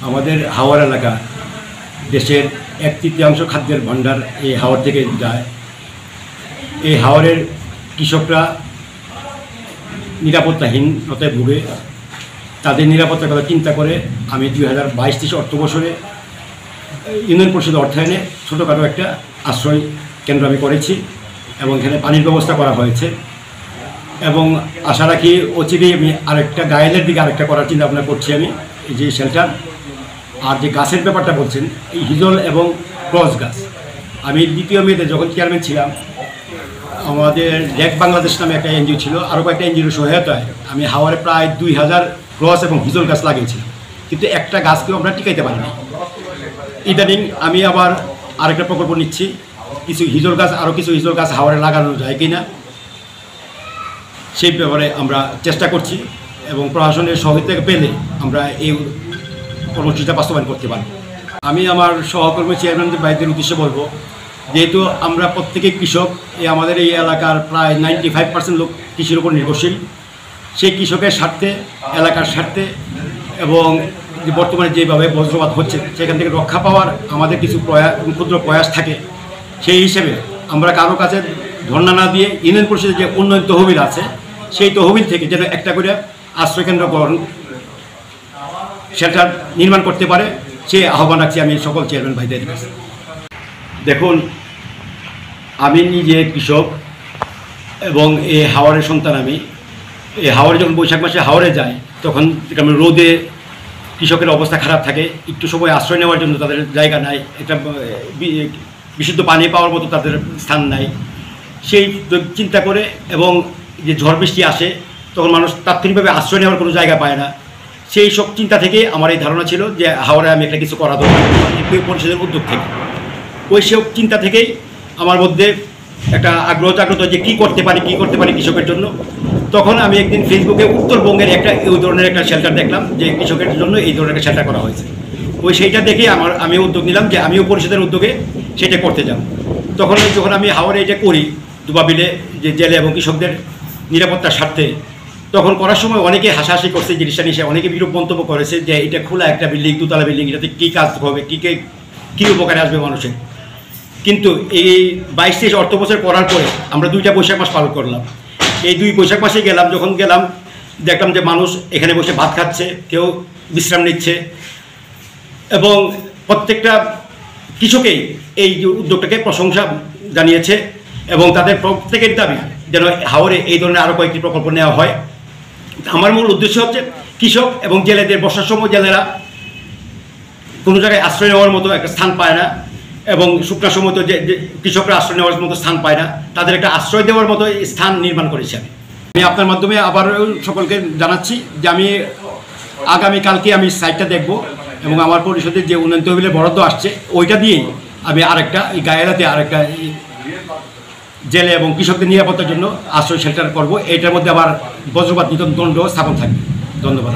আমাদের হাওর এলাকা দেশের 1/3 খাদ্যের ভাণ্ডার এই হাওর থেকে যায়। এই হাওরের কৃষকরা নিরাপত্তাহীনতায় ভুগে। তাদের নিরাপত্তার কথা চিন্তা করে আমি 2022-23 অর্থ বছরে ইউনিয়ন পরিষদ অর্থায়নে ছোটোখাটো একটা আশ্রয় কেন্দ্র আমি করেছি এবং এখানে পানির ব্যবস্থা করা হয়েছে এবং আশা রাখি অচিরেই আমি আরেকটা গায়েলের দিকে আরেকটা করার চিন্তা ভাবনা করছি। আমি এই যে শেল্টার আর যে গাছের ব্যাপারটা বলছেন, এই হিজল এবং ক্রস গাছ, আমি 2 মেতে যখন চেয়ারম্যান ছিলাম, আমাদের ল্যাক বাংলাদেশ নামে একটা এনজিও ছিল, আরও কয়েকটা এনজিওর সহায়তায় আমি হাওয়ারে প্রায় 2000 ক্রস এবং হিজল গাছ লাগিয়েছিলাম, কিন্তু একটা গাছকেও আমরা টিকাইতে পারিনি। ইদানিং আমি আবার আরেকটা প্রকল্প নিচ্ছি, কিছু হিজল গাছ, আরও কিছু হিজল গাছ হাওয়ারে লাগানো যায় কি না সেই ব্যাপারে আমরা চেষ্টা করছি এবং প্রশাসনের সহযোগিতা পেলে আমরা এই কর্মসূচিটা বাস্তবায়ন করতে পারব। আমি আমার সহকর্মী চেয়ারম্যানদের ভাইদের উদ্দেশ্যে বলবো, যেহেতু আমরা প্রত্যেকেই কৃষক, আমাদের এই এলাকার প্রায় 95% লোক কৃষির উপর নির্ভরশীল। সেই কৃষকের স্বার্থে, এলাকার স্বার্থে এবং বর্তমানে যেভাবে বজ্রপাত হচ্ছে সেখান থেকে রক্ষা পাওয়ার আমাদের কিছু ক্ষুদ্র প্রয়াস থাকে। সেই হিসেবে আমরা কারো কাছে ধর্ণা না দিয়ে ইউনিয়ন পরিষদের যে উন্নয়ন তহবিল আছে সেই তহবিল থেকে যেন একটা করে আশ্রয়কেন্দ্র শেল্টার নির্মাণ করতে পারে সেই আহ্বান রাখছি আমি সকল চেয়ারম্যান ভাইদের কাছে। দেখুন, আমি নিজে কৃষক এবং এই হাওরের সন্তান। আমি এই হাওরে যখন বৈশাখ মাসে হাওরে যাই তখন রোদে কৃষকের অবস্থা খারাপ থাকে, একটু সময় আশ্রয় নেওয়ার জন্য তাদের জায়গা নাই, একটা বিশুদ্ধ পানি পাওয়ার মতো তাদের স্থান নাই। সেই চিন্তা করে এবং যে ঝড় বৃষ্টি আসে তখন মানুষ তাৎক্ষণিকভাবে আশ্রয় নেওয়ার কোনো জায়গা পায় না। সেই সব চিন্তা থেকে আমার এই ধারণা ছিল যে হাওরে আমি একটা কিছু করা দরকার পরিষদের উদ্যোগ থেকে। ওই সব চিন্তা থেকেই আমার মধ্যে একটা আগ্রহ জাগ্রত যে কী করতে পারি কৃষকের জন্য। তখন আমি একদিন ফেসবুকে উত্তরবঙ্গের এই ধরনের একটা শেল্টার দেখলাম, যে কৃষকের জন্য এই ধরনের একটা শেল্টার করা হয়েছে। সেইটা দেখে আমি উদ্যোগ নিলাম যে আমিও পরিষদের উদ্যোগে সেটা করতে যাব। তখন যখন আমি হাওরে এটা করি দুবাবিলে, যে জেলে এবং কৃষকদের নিরাপত্তার স্বার্থে, তখন করার সময় অনেকে হাসাহাসি করছে জিনিসটা নিয়ে, অনেকে বিরূপ মন্তব্য করেছে যে এটা খোলা একটা বিল্ডিং, 2তলা বিল্ডিং, এটাতে কী কাজ হবে, কী উপকারে আসবে মানুষের। কিন্তু এই 22-23 অর্থ বছর করার পরে আমরা 2টা বৈশাখ মাস পালন করলাম। এই 2 বৈশাখ মাসে যখন গেলাম দেখলাম যে মানুষ এখানে বসে ভাত খাচ্ছে, কেউ বিশ্রাম নিচ্ছে এবং প্রত্যেকটা কৃষকেই এই উদ্যোগটাকে প্রশংসা জানিয়েছে এবং তাদের প্রত্যেকের দাবি যেন হাওরে এই ধরনের আরও কয়েকটি প্রকল্প নেওয়া হয়। আমার মূল উদ্দেশ্য হচ্ছে কৃষক এবং জেলেদের বর্ষার সময় জেলেরা কোনো জায়গায় আশ্রয় নেওয়ার মতো একটা স্থান পায় না এবং শুকনার সময় তো যে কৃষকরা আশ্রয় নেওয়ার মতো স্থান পায় না, তাদের একটা আশ্রয় দেওয়ার মতো স্থান নির্মাণ করেছি। আমি আপনার মাধ্যমে আবার সকলকে জানাচ্ছি যে আমি আগামীকালকে আমি সাইটটা দেখব এবং আমার পরিষদের যে উন্নয়ন তহবিলের বরাদ্দ আসছে ওইটা দিয়েই আমি আরেকটা এই গায়েলাতে আরেকটা জেলে এবং কৃষকদের নিরাপত্তার জন্য আশ্রয় শেল্টার করব। এটার মধ্যে আবার বজ্রপাত নিয়ন্ত্রণ দণ্ড স্থাপন থাকবে। ধন্যবাদ।